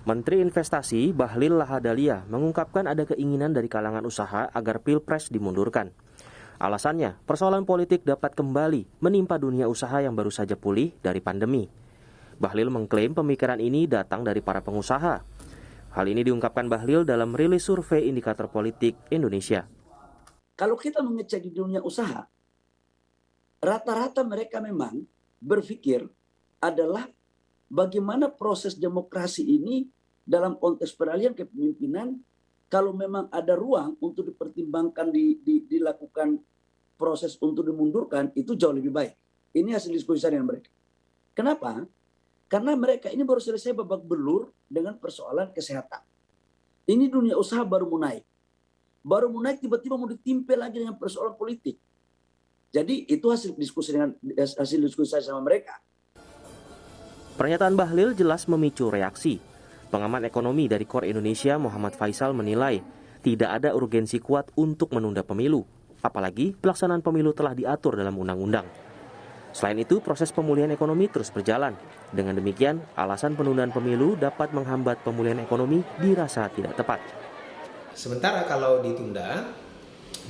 Menteri Investasi Bahlil Lahadalia mengungkapkan ada keinginan dari kalangan usaha agar Pilpres dimundurkan. Alasannya, persoalan politik dapat kembali menimpa dunia usaha yang baru saja pulih dari pandemi. Bahlil mengklaim pemikiran ini datang dari para pengusaha. Hal ini diungkapkan Bahlil dalam rilis survei indikator politik Indonesia. Kalau kita mengecek di dunia usaha, rata-rata mereka memang berpikir adalah bagaimana proses demokrasi ini dalam konteks peralihan kepemimpinan, kalau memang ada ruang untuk dipertimbangkan, dilakukan proses untuk dimundurkan, itu jauh lebih baik. Ini hasil diskusi dengan mereka. Kenapa? Karena mereka ini baru selesai babak belur dengan persoalan kesehatan. Ini dunia usaha baru mau naik. Baru mau naik tiba-tiba mau ditimpa lagi dengan persoalan politik. Jadi itu hasil diskusi saya sama mereka. Pernyataan Bahlil jelas memicu reaksi. Pengamat ekonomi dari KOR Indonesia Muhammad Faisal menilai tidak ada urgensi kuat untuk menunda pemilu, apalagi pelaksanaan pemilu telah diatur dalam undang-undang. Selain itu, proses pemulihan ekonomi terus berjalan. Dengan demikian, alasan penundaan pemilu dapat menghambat pemulihan ekonomi dirasa tidak tepat. Sementara kalau ditunda,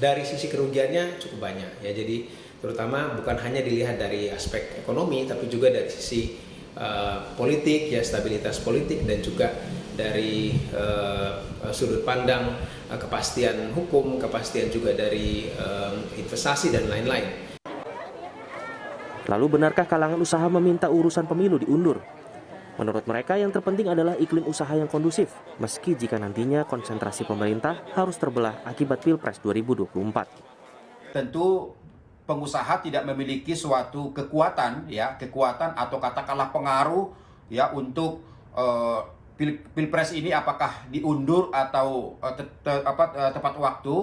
dari sisi kerugiannya cukup banyak. Ya, jadi terutama bukan hanya dilihat dari aspek ekonomi, tapi juga dari sisi politik, ya stabilitas politik, dan juga dari sudut pandang kepastian hukum, kepastian juga dari investasi dan lain-lain. Lalu benarkah kalangan usaha meminta urusan pemilu diundur? Menurut mereka yang terpenting adalah iklim usaha yang kondusif, meski jika nantinya konsentrasi pemerintah harus terbelah akibat Pilpres 2024. Tentu pengusaha tidak memiliki suatu kekuatan atau katakanlah pengaruh ya untuk Pilpres ini apakah diundur atau tepat waktu,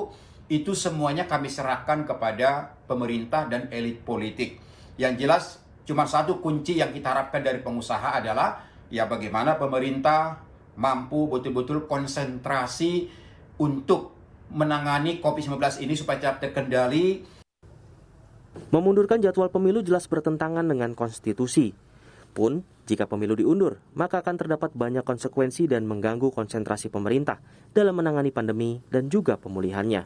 itu semuanya kami serahkan kepada pemerintah dan elit politik. Yang jelas cuma satu kunci yang kita harapkan dari pengusaha adalah ya bagaimana pemerintah mampu betul-betul konsentrasi untuk menangani COVID-19 ini supaya terkendali. Memundurkan jadwal pemilu jelas bertentangan dengan konstitusi. Pun, jika pemilu diundur, maka akan terdapat banyak konsekuensi dan mengganggu konsentrasi pemerintah dalam menangani pandemi dan juga pemulihannya.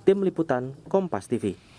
Tim Liputan Kompas TV.